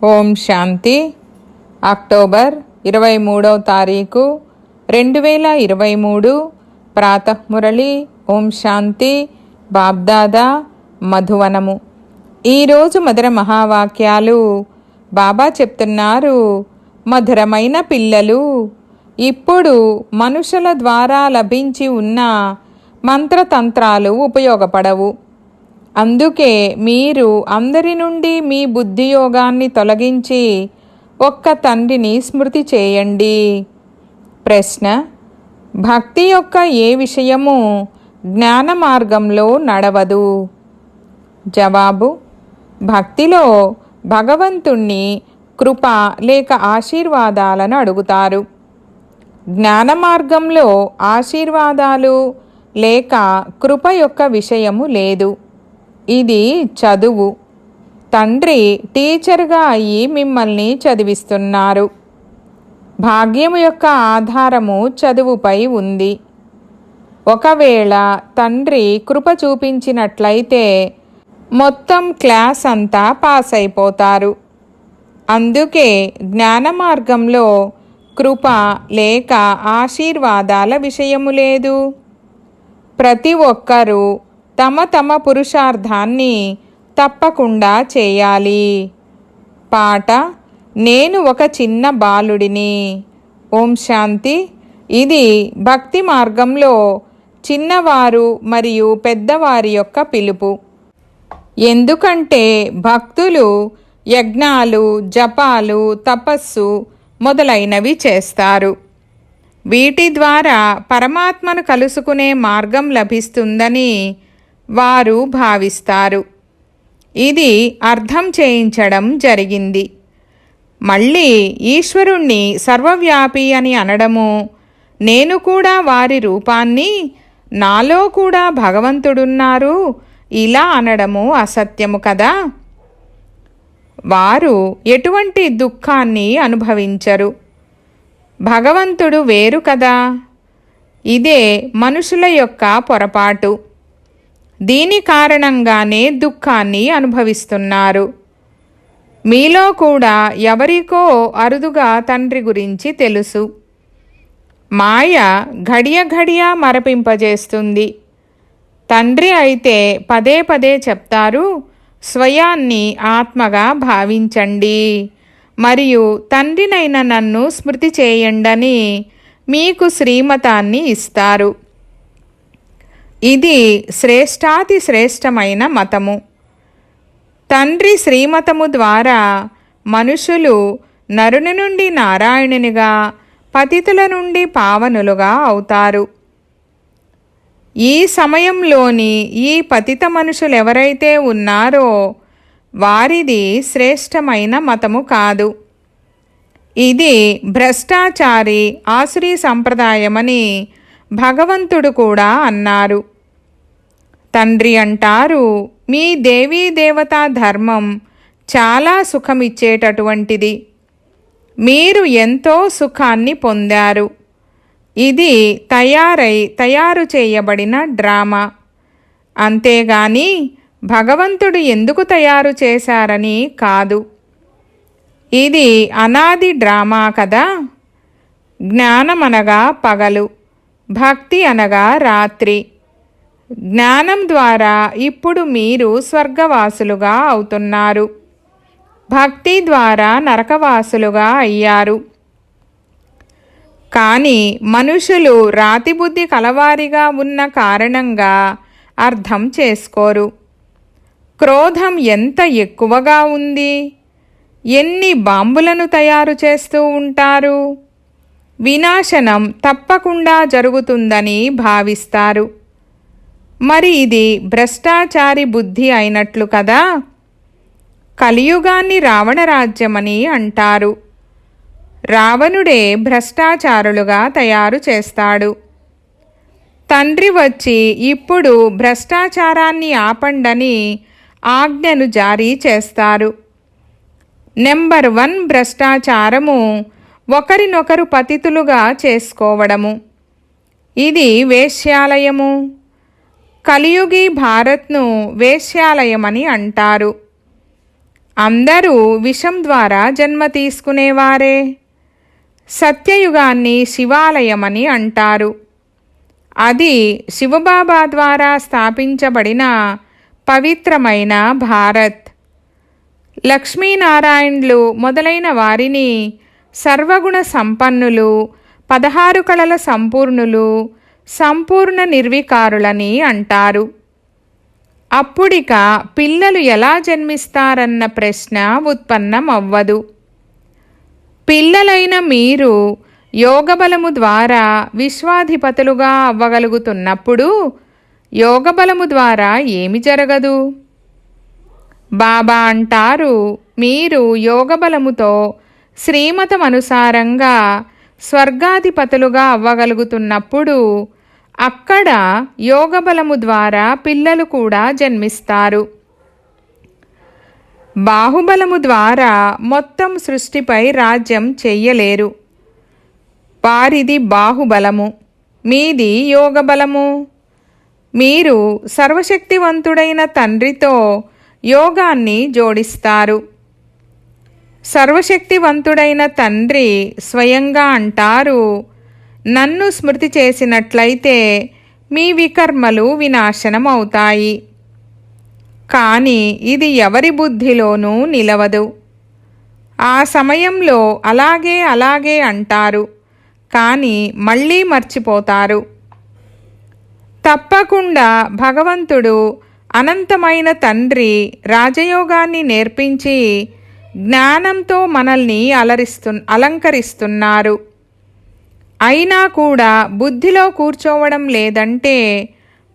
ఓం శాంతి. October 23వ తారీఖు 2023 ప్రాతఃమురళి. ఓం శాంతి. బాబ్దాదా మధువనము. ఈరోజు మధుర మహావాక్యాలు బాబా చెప్తున్నారు. మధురమైన పిల్లలు, ఇప్పుడు మనుషుల ద్వారా లభించి ఉన్న మంత్రతంత్రాలు ఉపయోగపడవు. అందుకే మీరు అందరి నుండి మీ బుద్ధియోగాన్ని తొలగించి ఒక్క తండ్రిని స్మృతి చేయండి. ప్రశ్న: భక్తి యొక్క ఏ విషయము జ్ఞాన మార్గంలో నడవదు? జవాబు: భక్తిలో భగవంతుణ్ణి కృప లేక ఆశీర్వాదాలను అడుగుతారు. జ్ఞాన మార్గంలో ఆశీర్వాదాలు లేక కృప యొక్క విషయము లేదు. ఇది చదువు. తండ్రి టీచర్గా అయ్యి మిమ్మల్ని చదివిస్తున్నారు. భాగ్యము యొక్క ఆధారము చదువుపై ఉంది. ఒకవేళ తండ్రి కృప చూపించినట్లయితే మొత్తం క్లాస్ అంతా పాస్ అయిపోతారు. అందుకే జ్ఞాన మార్గంలో కృప లేక ఆశీర్వాదాల విషయము లేదు. ప్రతి ఒక్కరూ తమ తమ పురుషార్థాన్ని తప్పకుండా చేయాలి. పాట: నేను ఒక చిన్న బాలుడిని. ఓం శాంతి. ఇది భక్తి మార్గంలో చిన్నవారు మరియు పెద్దవారి యొక్క పిలుపు. ఎందుకంటే భక్తులు యజ్ఞాలు, జపాలు, తపస్సు మొదలైనవి చేస్తారు. వీటి ద్వారా పరమాత్మను కలుసుకునే మార్గం లభిస్తుందని వారు భావిస్తారు. ఇది అర్థం చేయించడం జరిగింది. మళ్ళీ ఈశ్వరుణ్ణి సర్వవ్యాపి అని అనడము, నేను కూడా వారి రూపాన్ని, నాలో కూడా భగవంతుడున్నారు ఇలా అనడము అసత్యము కదా. వారు ఎటువంటి దుఃఖాన్ని అనుభవించరు. భగవంతుడు వేరు కదా. ఇదే మనుషుల యొక్క పొరపాటు. దీని కారణంగానే దుఃఖాన్ని అనుభవిస్తున్నారు. మీలో కూడా ఎవరికో అరుదుగా తండ్రి గురించి తెలుసు. మాయ ఘడియ ఘడియ మరపింపజేస్తుంది. తండ్రి అయితే పదే పదే చెప్తారు, స్వయాన్ని ఆత్మగా భావించండి మరియు తండ్రినైన నన్ను స్మృతి చేయండని మీకు శ్రీమతాన్ని ఇస్తారు. ఇది శ్రేష్టాతి శ్రేష్టమైన మతము. తండ్రి శ్రీమతము ద్వారా మనుషులు నరుని నుండి నారాయణునిగా, పతితుల నుండి పావనులుగా అవుతారు. ఈ సమయంలోని ఈ పతిత మనుషులెవరైతే ఉన్నారో వారిది శ్రేష్టమైన మతము కాదు. ఇది భ్రష్టాచారి ఆసురీ సంప్రదాయమని భగవంతుడు కూడా అన్నారు. తండ్రి అంటారు, మీ దేవీ దేవతా ధర్మం చాలా సుఖమిచ్చేటటువంటిది. మీరు ఎంతో సుఖాన్ని పొందారు. ఇది తయారు చేయబడిన డ్రామా. అంతేగాని భగవంతుడు ఎందుకు తయారు చేశారని కాదు. ఇది అనాది డ్రామా కదా. జ్ఞానమనగా పగలు, భక్తి అనగా రాత్రి. జ్ఞానం ద్వారా ఇప్పుడు మీరు స్వర్గవాసులుగా అవుతున్నారు. భక్తి ద్వారా నరకవాసులుగా అయ్యారు. కానీ మనుషులు రాతిబుద్ధి కలవారిగా ఉన్న కారణంగా అర్థం చేసుకోరు. క్రోధం ఎంత ఎక్కువగా ఉంది. ఎన్ని బాంబులను తయారు చేస్తూ ఉంటారు. వినాశనం తప్పకుండా జరుగుతుందని భావిస్తారు. మరి ఇది భ్రష్టాచారి బుద్ధి అయినట్లు కదా. కలియుగాన్ని రావణ రాజ్యమని అంటారు. రావణుడే భ్రష్టాచారులుగా తయారు చేస్తాడు. తండ్రి వచ్చి ఇప్పుడు భ్రష్టాచారాన్ని ఆపండని ఆజ్ఞను జారీ చేస్తారు. నెంబర్ 1 భ్రష్టాచారము ఒకరినొకరు పతితులుగా చేసుకోవడము. ఇది వేశ్యాలయము. కలియుగి భారత్ను వేశ్యాలయమని అంటారు. అందరూ విషం ద్వారా జన్మ తీసుకునేవారే. సత్యయుగాన్ని శివాలయమని అంటారు. అది శివబాబా ద్వారా స్థాపించబడిన పవిత్రమైన భారత్. లక్ష్మీనారాయణులు మొదలైన వారిని సర్వగుణ సంపన్నులు, 16 కళల సంపూర్ణులు, సంపూర్ణ నిర్వికారులని అంటారు. అప్పుడిక పిల్లలు ఎలా జన్మిస్తారన్న ప్రశ్న ఉత్పన్నమవ్వదు. పిల్లలైన మీరు యోగబలము ద్వారా విశ్వాధిపతులుగా అవ్వగలుగుతున్నప్పుడు యోగబలము ద్వారా ఏమి జరగదు? బాబా అంటారు, మీరు యోగబలముతో శ్రీమతమనుసారంగా స్వర్గాధిపతులుగా అవ్వగలుగుతున్నప్పుడు అక్కడ యోగబలము ద్వారా పిల్లలు కూడా జన్మిస్తారు. బాహుబలము ద్వారా మొత్తం సృష్టిపై రాజ్యం చెయ్యలేరు. వారిది బాహుబలము, మీది యోగబలము. మీరు సర్వశక్తివంతుడైన తండ్రితో యోగాన్ని జోడిస్తారు. సర్వశక్తివంతుడైన తండ్రి స్వయంగా అంటారు, నన్ను స్మృతి చేసినట్లయితే మీ వికర్మలు వినాశనం అవుతాయి. కానీ ఇది ఎవరి బుద్ధిలోనూ నిలవదు. ఆ సమయంలో అలాగే అలాగే అంటారు, కానీ మళ్ళీ మర్చిపోతారు. తప్పకుండా భగవంతుడు అనంతమైన తండ్రి రాజయోగాన్ని నేర్పించి జ్ఞానంతో మనల్ని అలంకరిస్తున్నారు. అయినా కూడా బుద్ధిలో కూర్చోవడం లేదంటే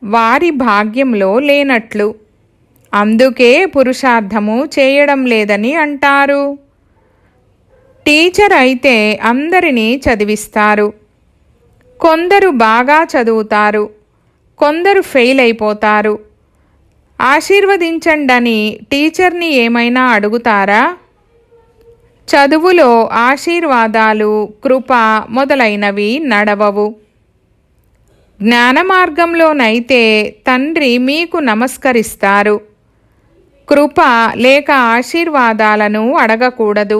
వారి భాగ్యంలో లేనట్లు. అందుకే పురుషార్థము చేయడం లేదని అంటారు. టీచర్ అయితే అందరినీ చదివిస్తారు. కొందరు బాగా చదువుతారు, కొందరు ఫెయిల్ అయిపోతారు. ఆశీర్వదించండని టీచర్ని ఏమైనా అడుగుతారా? చదువులో ఆశీర్వాదాలు, కృప మొదలైనవి నడవవు. జ్ఞాన మార్గంలోనైతే తండ్రి మీకు నమస్కరిస్తారు. కృప లేక ఆశీర్వాదాలను అడగకూడదు.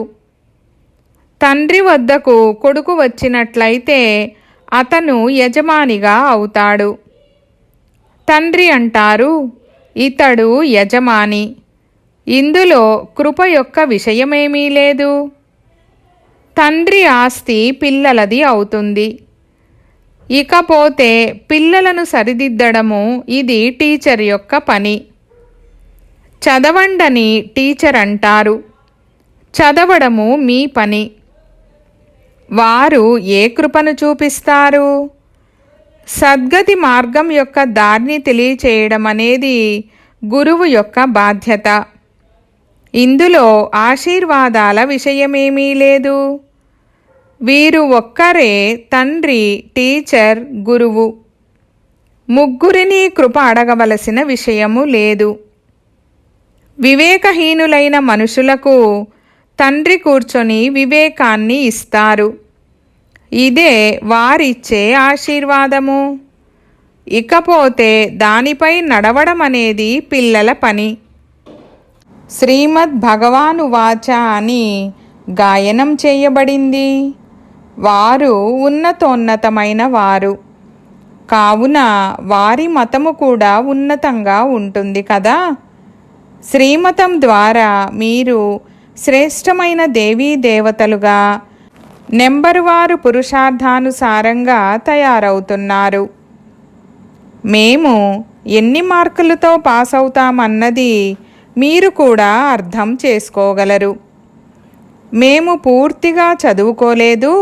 తండ్రి వద్దకు కొడుకు వచ్చినట్లయితే అతను యజమానిగా అవుతాడు. తండ్రి అంటారు, ఇతడు యజమాని, ఇందులో కృప యొక్క విషయమేమీ లేదు. తండ్రి ఆస్తి పిల్లలది అవుతుంది. ఇకపోతే పిల్లలను సరిదిద్దడము ఇది టీచర్ యొక్క పని. చదవండని టీచర్ అంటారు, చదవడము మీ పని. వారు ఏ కృపను చూపిస్తారు? సద్గతి మార్గం యొక్క దారిని తెలియచేయడం అనేది గురువు యొక్క బాధ్యత. ఇందులో ఆశీర్వాదాల విషయమేమీ లేదు. వీరు ఒక్కరే తండ్రి, టీచర్, గురువు. ముగ్గురిని కృప అడగవలసిన విషయము లేదు. వివేకహీనులైన మనుషులకు తండ్రి కూర్చొని వివేకాన్ని ఇస్తారు. ఇదే వారిచ్చే ఆశీర్వాదము. ఇకపోతే దానిపై నడవడం అనేది పిల్లల పని. శ్రీమద్ భగవానువాచ అని గాయనం చేయబడింది. వారు ఉన్నతోన్నతమైన వారు కావున వారి మతము కూడా ఉన్నతంగా ఉంటుంది కదా. శ్రీమతం ద్వారా మీరు శ్రేష్టమైన దేవీ దేవతలుగా నెంబరువారు పురుషార్థానుసారంగా తయారవుతున్నారు. మేము ఎన్ని మార్కులతో పాస్ అవుతామన్నది మీరు కూడా అర్థం చేసుకోగలరు. మేము పూర్తిగా చదువుకోలేదు,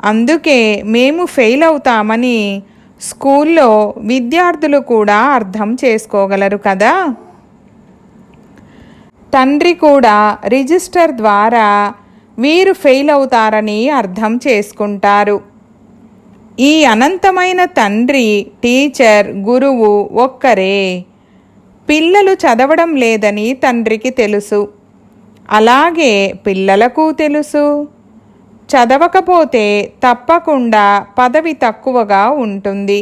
అందుకే మేము ఫెయిల్ అవుతామని స్కూల్లో విద్యార్థులు కూడా అర్థం చేసుకోగలరు కదా. తండ్రి కూడా రిజిస్టర్ ద్వారా వీరు ఫెయిల్ అవుతారని అర్థం చేసుకుంటారు. ఈ అనంతమైన తండ్రి, టీచర్, గురువు ఒక్కరే. పిల్లలు చదవడం లేదని తండ్రికి తెలుసు, అలాగే పిల్లలకు తెలుసు. చదవకపోతే తప్పకుండా పదవి తక్కువగా ఉంటుంది.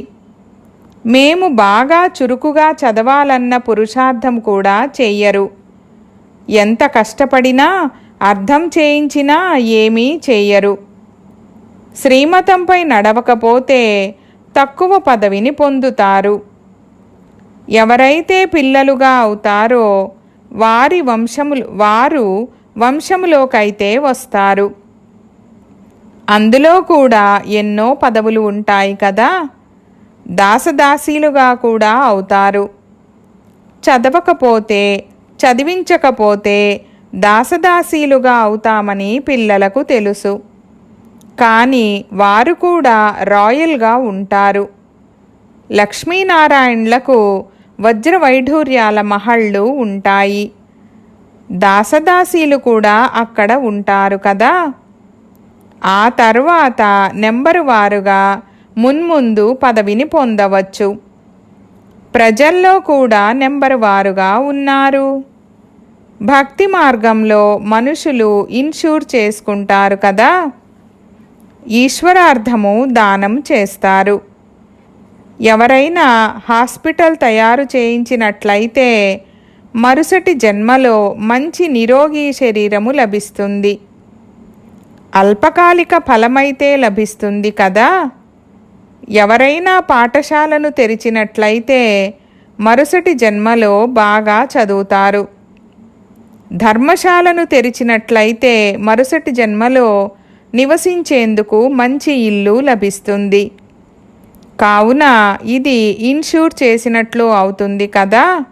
మేము బాగా చురుకుగా చదవాలన్న పురుషార్థం కూడా చెయ్యరు. ఎంత కష్టపడినా అర్థం చేయించినా ఏమీ చేయరు. శ్రీమతంపై నడవకపోతే తక్కువ పదవిని పొందుతారు. ఎవరైతే పిల్లలుగా అవుతారో వారు వంశములోకైతే వస్తారు. అందులో కూడా ఎన్నో పదవులు ఉంటాయి కదా. దాసదాసీలుగా కూడా అవుతారు. చదవకపోతే చదివించకపోతే దాసదాసీలుగా అవుతామని పిల్లలకు తెలుసు. కానీ వారు కూడా రాయల్గా ఉంటారు. లక్ష్మీనారాయణులకు వజ్రవైఢూర్యాల మహళ్ళు ఉంటాయి. దాసదాసీలు కూడా అక్కడ ఉంటారు కదా. ఆ తర్వాత నెంబరు వారుగా మున్ముందు పదవిని పొందవచ్చు. ప్రజల్లో కూడా నెంబరు వారుగా ఉన్నారు. భక్తి మార్గంలో మనుషులు ఇన్షూర్ చేసుకుంటారు కదా. ఈశ్వరార్థము దానం చేస్తారు. ఎవరైనా హాస్పిటల్ తయారు చేయించినట్లయితే మరుసటి జన్మలో మంచి నిరోగి శరీరము లభిస్తుంది. అల్పకాలిక ఫలమైతే లభిస్తుంది కదా. ఎవరైనా పాఠశాలను తెరిచినట్లయితే మరుసటి జన్మలో బాగా చదువుతారు. ధర్మశాలను తెరిచినట్లయితే మరుసటి జన్మలో నివసించేందుకు మంచి ఇల్లు లభిస్తుంది. కావున ఇది ఇన్షూర్ చేసినట్లు అవుతుంది కదా.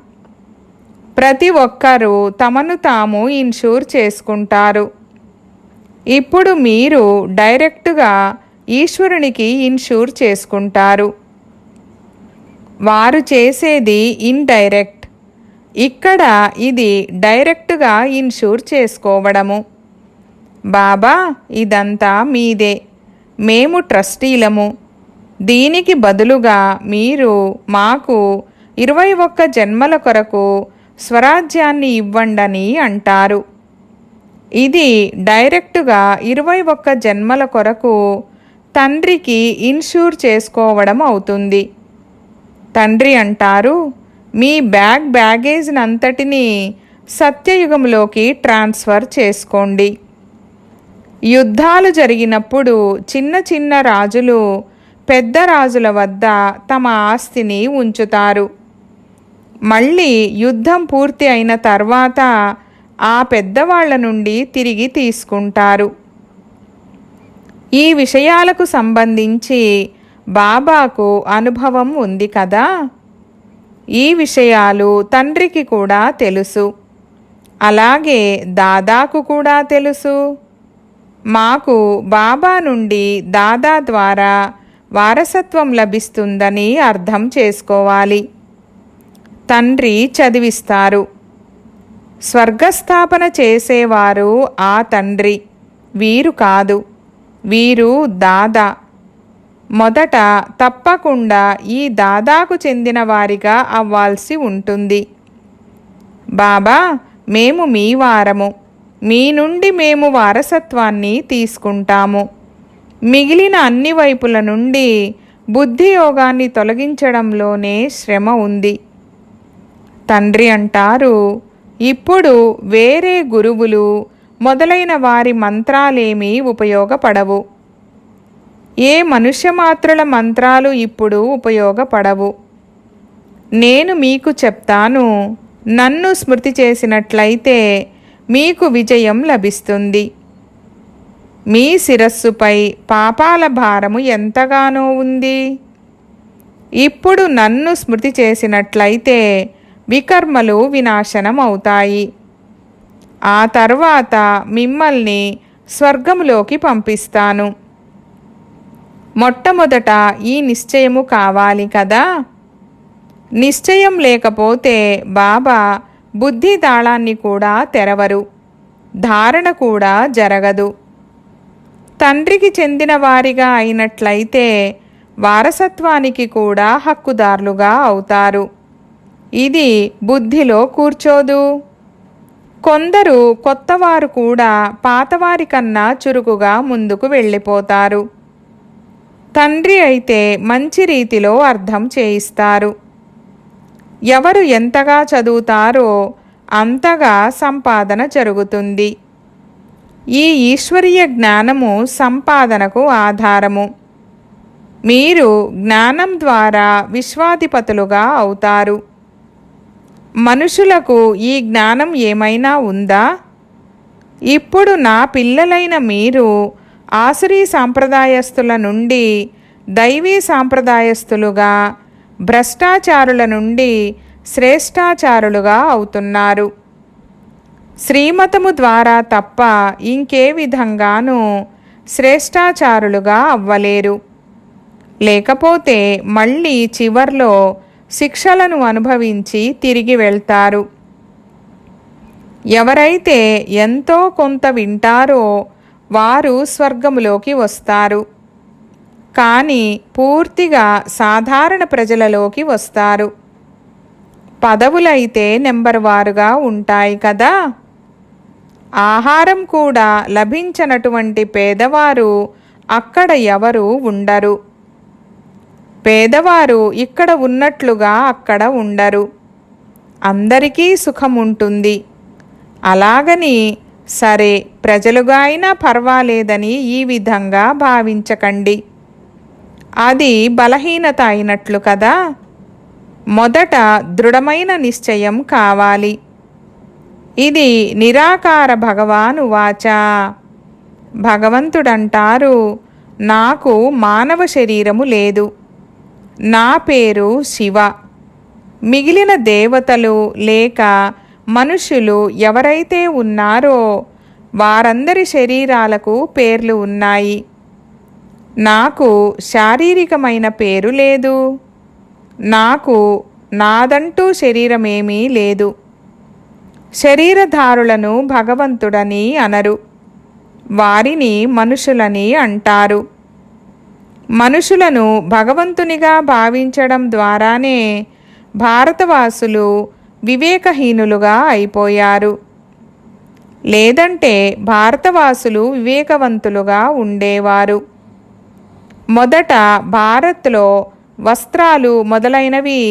ప్రతి ఒక్కరూ తమను తాము ఇన్షూర్ చేసుకుంటారు. ఇప్పుడు మీరు డైరెక్టుగా ఈశ్వరునికి ఇన్షూర్ చేసుకుంటారు. వారు చేసేది ఇండైరెక్ట్. ఇక్కడ ఇది డైరెక్టుగా ఇన్షూర్ చేసుకోవడము. బాబా, ఇదంతా మీదే, మేము ట్రస్టీలము. దీనికి బదులుగా మీరు మాకు 21 జన్మల కొరకు స్వరాజ్యాన్ని ఇవ్వండని అంటారు. ఇది డైరెక్టుగా 21 జన్మల కొరకు తండ్రికి ఇన్షూర్ చేసుకోవడం అవుతుంది. తండ్రి అంటారు, మీ బ్యాగేజ్నంతటినీ సత్యయుగంలోకి ట్రాన్స్ఫర్ చేసుకోండి. యుద్ధాలు జరిగినప్పుడు చిన్న చిన్న రాజులు పెద్ద రాజుల వద్ద తమ ఆస్తిని ఉంచుతారు. మళ్ళీ యుద్ధం పూర్తి అయిన తర్వాత ఆ పెద్దవాళ్ల నుండి తిరిగి తీసుకుంటారు. ఈ విషయాలకు సంబంధించి బాబాకు అనుభవం ఉంది కదా. ఈ విషయాలు తండ్రికి కూడా తెలుసు. అలాగే దాదాకు కూడా తెలుసు. మాకు బాబా నుండి దాదా ద్వారా వారసత్వం లభిస్తుందని అర్థం చేసుకోవాలి. తండ్రి చదివిస్తారు. స్వర్గస్థాపన చేసేవారు ఆ తండ్రి, వీరు కాదు. వీరు దాదా. మొదట తప్పకుండా ఈ దాదాకు చెందిన వారిగా అవ్వాల్సి ఉంటుంది. బాబా, మేము మీ వారము, మీ నుండి మేము వారసత్వాన్ని తీసుకుంటాము. మిగిలిన అన్ని వైపుల నుండి బుద్ధి యోగాన్ని తొలగించడంలోనే శ్రమ ఉంది. తండ్రి అంటారు, ఇప్పుడు వేరే గురువులు మొదలైన వారి మంత్రాలేమీ ఉపయోగపడవు. ఏ మనుష్యమాత్రుల మంత్రాలు ఇప్పుడు ఉపయోగపడవు. నేను మీకు చెప్తాను, నన్ను స్మృతి చేసినట్లయితే మీకు విజయం లభిస్తుంది. మీ శిరస్సుపై పాపాల భారము ఎంతగానో ఉంది. ఇప్పుడు నన్ను స్మృతి చేసినట్లయితే వికర్మలు వినాశనం అవుతాయి. ఆ తర్వాత మిమ్మల్ని స్వర్గములోకి పంపిస్తాను. మొట్టమొదట ఈ నిశ్చయము కావాలి కదా. నిశ్చయం లేకపోతే బాబా బుద్ధి తాళాన్ని కూడా తెరవరు, ధారణ కూడా జరగదు. తండ్రికి చెందిన వారిగా అయినట్లయితే వారసత్వానికి కూడా హక్కుదారులుగా అవుతారు. ఇది బుద్ధిలో కూర్చోదు. కొందరు కొత్తవారు కూడా పాతవారి కన్నా చురుకుగా ముందుకు వెళ్ళిపోతారు. తండ్రి అయితే మంచి రీతిలో అర్థం చేయిస్తారు. ఎవరు ఎంతగా చదువుతారో అంతగా సంపాదన జరుగుతుంది. ఈ ఈశ్వరీయ జ్ఞానము సంపాదనకు ఆధారము. మీరు జ్ఞానం ద్వారా విశ్వాధిపతులుగా అవుతారు. మనుషులకు ఈ జ్ఞానం ఏమైనా ఉందా? ఇప్పుడు నా పిల్లలైన మీరు ఆసురీ సాంప్రదాయస్థుల నుండి దైవీ సాంప్రదాయస్థులుగా, భ్రష్టాచారుల నుండి శ్రేష్టాచారులుగా అవుతున్నారు. శ్రీమతము ద్వారా తప్ప ఇంకే విధంగానూ శ్రేష్టాచారులుగా అవ్వలేరు. లేకపోతే మళ్ళీ చివర్లో శిక్షలను అనుభవించి తిరిగి వెళ్తారు. ఎవరైతే ఎంతో కొంత వింటారో వారు స్వర్గములోకి వస్తారు. కానీ పూర్తిగా సాధారణ ప్రజలలోకి వస్తారు. పదవులైతే నెంబర్వారుగా ఉంటాయి కదా. ఆహారం కూడా లభించనటువంటి పేదవారు అక్కడ ఎవరు ఉండరు. పేదవారు ఇక్కడ ఉన్నట్లుగా అక్కడ ఉండరు. అందరికీ సుఖం ఉంటుంది. అలాగని సరే ప్రజలుగా అయినా పర్వాలేదని ఈ విధంగా భావించకండి. అది బలహీనత అయినట్లు కదా. మొదట దృఢమైన నిశ్చయం కావాలి. ఇది నిరాకార భగవాను వాచ. భగవంతుడంటారు, నాకు మానవ శరీరము లేదు. నా పేరు శివ. మిగిలిన దేవతలు లేక మనుషులు ఎవరైతే ఉన్నారో వారందరి శరీరాలకు పేర్లు ఉన్నాయి. నాకు శారీరకమైన పేరు లేదు. నాకు నాదంటూ శరీరమేమీ లేదు. శరీరధారులను భగవంతుడని అనరు. వారిని మనుషులని అంటారు. మనుషులను భగవంతునిగా భావించడం ద్వారానే భారతవాసులు వివేకహీనులుగా అయిపోయారు. లేదంటే భారతవాసులు వివేకవంతులుగా ఉండేవారు. మొదట భారత్లో వస్త్రాలు మొదలైనవి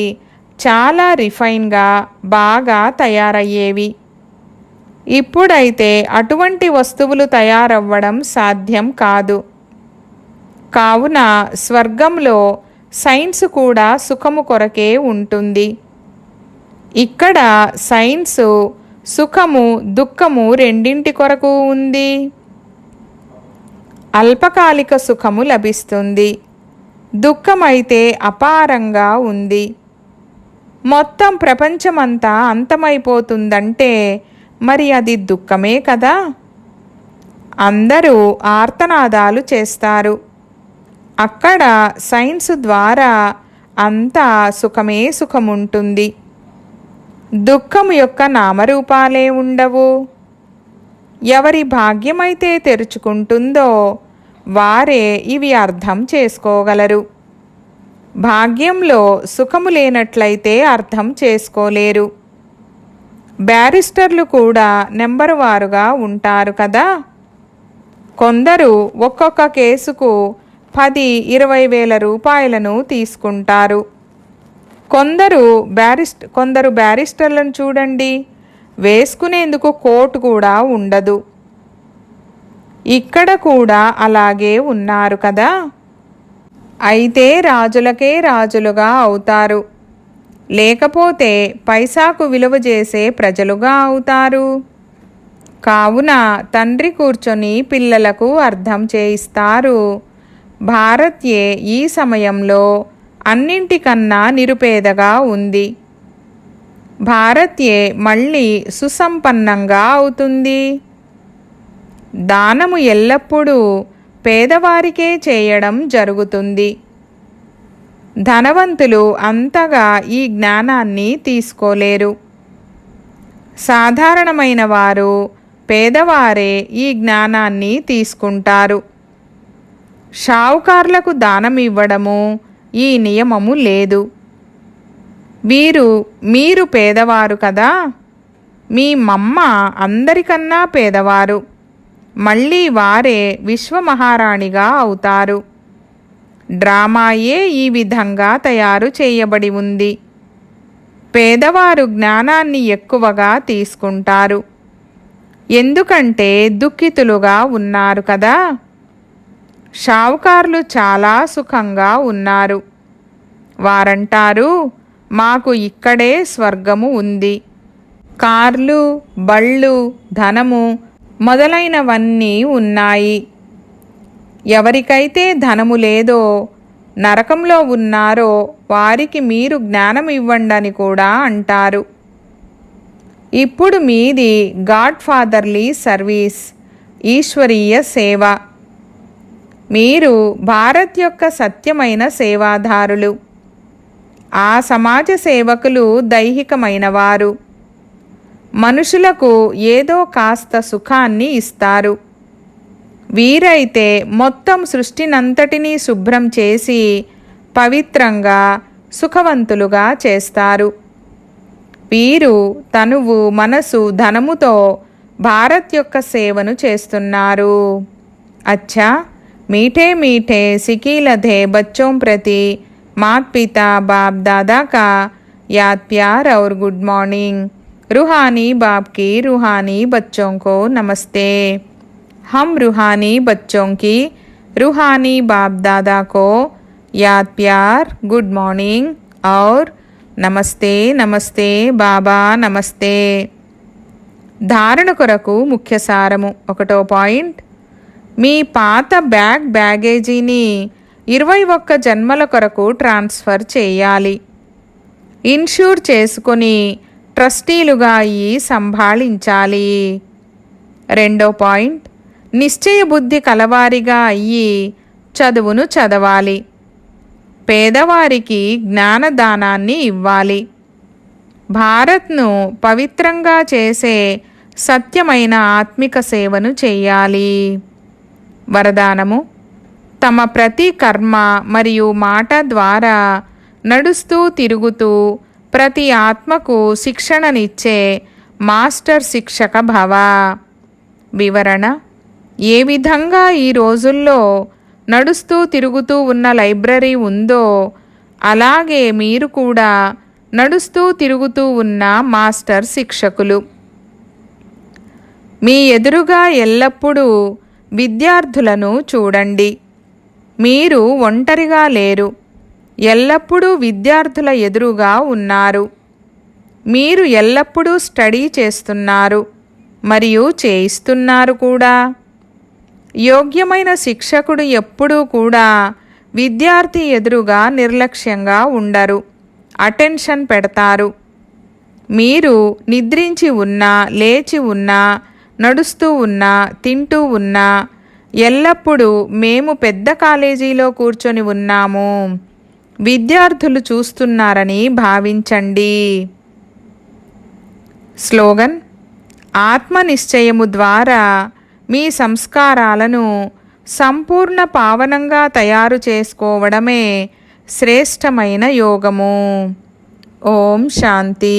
చాలా రిఫైన్గా బాగా తయారయ్యేవి. ఇప్పుడైతే అటువంటి వస్తువులు తయారవ్వడం సాధ్యం కాదు. కావున స్వర్గంలో సైన్స్ కూడా సుఖము కొరకే ఉంటుంది. ఇక్కడ సైన్సు సుఖము దుఃఖము రెండింటి కొరకు ఉంది. అల్పకాలిక సుఖము లభిస్తుంది. దుఃఖమైతే అపారంగా ఉంది. మొత్తం ప్రపంచమంతా అంతమైపోతుందంటే మరి అది దుఃఖమే కదా. అందరూ ఆర్తనాదాలు చేస్తారు. అక్కడ సైన్స్ ద్వారా అంతా సుఖమే సుఖముంటుంది. దుఃఖము యొక్క నామరూపాలే ఉండవు. ఎవరి భాగ్యమైతే తెరుచుకుంటుందో వారే ఇవి అర్థం చేసుకోగలరు. భాగ్యంలో సుఖము లేనట్లయితే అర్థం చేసుకోలేరు. బ్యారిస్టర్లు కూడా నెంబరు వారుగా ఉంటారు కదా. కొందరు ఒక్కొక్క కేసుకు 10-20 వేల రూపాయలను తీసుకుంటారు. కొందరు బ్యారిస్టర్లను చూడండి, వేసుకునేందుకు కోట్ కూడా ఉండదు. ఇక్కడ కూడా అలాగే ఉన్నారు కదా. అయితే రాజులకే రాజులుగా అవుతారు. లేకపోతే పైసాకు విలువ చేసే ప్రజలుగా అవుతారు. కావున తండ్రి కూర్చొని పిల్లలకు అర్థం చేయిస్తారు. భారత్యే ఈ సమయంలో అన్నింటికన్నా నిరుపేదగా ఉంది. భారత్యే మళ్ళీ సుసంపన్నంగా అవుతుంది. దానము ఎల్లప్పుడూ పేదవారికే చేయడం జరుగుతుంది. ధనవంతులు అంతగా ఈ జ్ఞానాన్ని తీసుకోలేరు. సాధారణమైన వారు పేదవారే ఈ జ్ఞానాన్ని తీసుకుంటారు. షావుకార్లకు దానం ఇవ్వడము ఈ నియమము లేదు. మీరు పేదవారు కదా. మీ మమ్మ అందరికన్నా పేదవారు. మళ్ళీ వారే విశ్వమహారాణిగా అవుతారు. డ్రామాయే ఈ విధంగా తయారు చేయబడి ఉంది. పేదవారు జ్ఞానాన్ని ఎక్కువగా తీసుకుంటారు, ఎందుకంటే దుఃఖితులుగా ఉన్నారు కదా. షావుకారులు చాలా సుఖంగా ఉన్నారు. వారంటారు, మాకు ఇక్కడే స్వర్గము ఉంది. కార్లు, బళ్ళు, ధనము మొదలైనవన్నీ ఉన్నాయి. ఎవరికైతే ధనము లేదో, నరకంలో ఉన్నారో వారికి మీరు జ్ఞానం ఇవ్వండని కూడా అంటారు. ఇప్పుడు మీది గాడ్ ఫాదర్లీ సర్వీస్, ఈశ్వరీయ సేవ. మీరు భారత్ యొక్క సత్యమైన సేవాదారులు. ఆ సమాజ సేవకులు దైహికమైనవారు. మనుషులకు ఏదో కాస్త సుఖాన్ని ఇస్తారు. వీరైతే మొత్తం సృష్టినంతటినీ శుభ్రం చేసి పవిత్రంగా సుఖవంతులుగా చేస్తారు. వీరు తనువు, మనసు, ధనముతో భారత్ యొక్క సేవను చేస్తున్నారు. అచ్చా, मीठे मीठे सिकीलधे बच्चों प्रति मात पिता बाप दादा का याद प्यार और गुड मॉर्निंग. रूहानी बाप की रूहानी बच्चों को नमस्ते. हम रूहानी बच्चों की रूहानी बाप दादा को याद प्यार, गुड मॉर्निंग और నమస్తే నమస్తే బాబా నమస్తే. ధారణ కొరకు ముఖ్య సారము. 1వ పాయింట్, మీ పాత బ్యాగేజీని 21 జన్మల కొరకు ట్రాన్స్ఫర్ చేయాలి. ఇన్షూర్ చేసుకొని ట్రస్టీలుగా అయ్యి సంభాళించాలి. 2వ పాయింట్, నిశ్చయ బుద్ధి కలవారిగా అయ్యి చదువును చదవాలి. పేదవారికి జ్ఞానదానాన్ని ఇవ్వాలి. భారత్ను పవిత్రంగా చేసే సత్యమైన ఆత్మిక సేవను చేయాలి. వరదానము, తమ ప్రతి కర్మ మరియు మాట ద్వారా నడుస్తూ తిరుగుతూ ప్రతి ఆత్మకు శిక్షణనిచ్చే మాస్టర్ శిక్షక భవ. వివరణ: ఏ విధంగా ఈ రోజుల్లో నడుస్తూ తిరుగుతూ ఉన్న లైబ్రరీ ఉందో, అలాగే మీరు కూడా నడుస్తూ తిరుగుతూ ఉన్న మాస్టర్ శిక్షకులు. మీ ఎదురుగా ఎల్లప్పుడూ విద్యార్థులను చూడండి. మీరు ఒంటరిగా లేరు, ఎల్లప్పుడూ విద్యార్థుల ఎదురుగా ఉన్నారు. మీరు ఎల్లప్పుడూ స్టడీ చేస్తున్నారు మరియు చేయిస్తున్నారు కూడా. యోగ్యమైన శిక్షకుడు ఎప్పుడూ కూడా విద్యార్థి ఎదురుగా నిర్లక్ష్యంగా ఉండరు, అటెన్షన్ పెడతారు. మీరు నిద్రించి ఉన్నా, లేచి ఉన్నా, నడుస్తూ ఉన్నా, తింటూ ఉన్నా, ఎల్లప్పుడూ మేము పెద్ద కాలేజీలో కూర్చొని ఉన్నాము, విద్యార్థులు చూస్తున్నారని భావించండి. స్లోగన్: ఆత్మనిశ్చయము ద్వారా మీ సంస్కారాలను సంపూర్ణ పావనంగా తయారు చేసుకోవడమే శ్రేష్టమైన యోగము. ఓం శాంతి.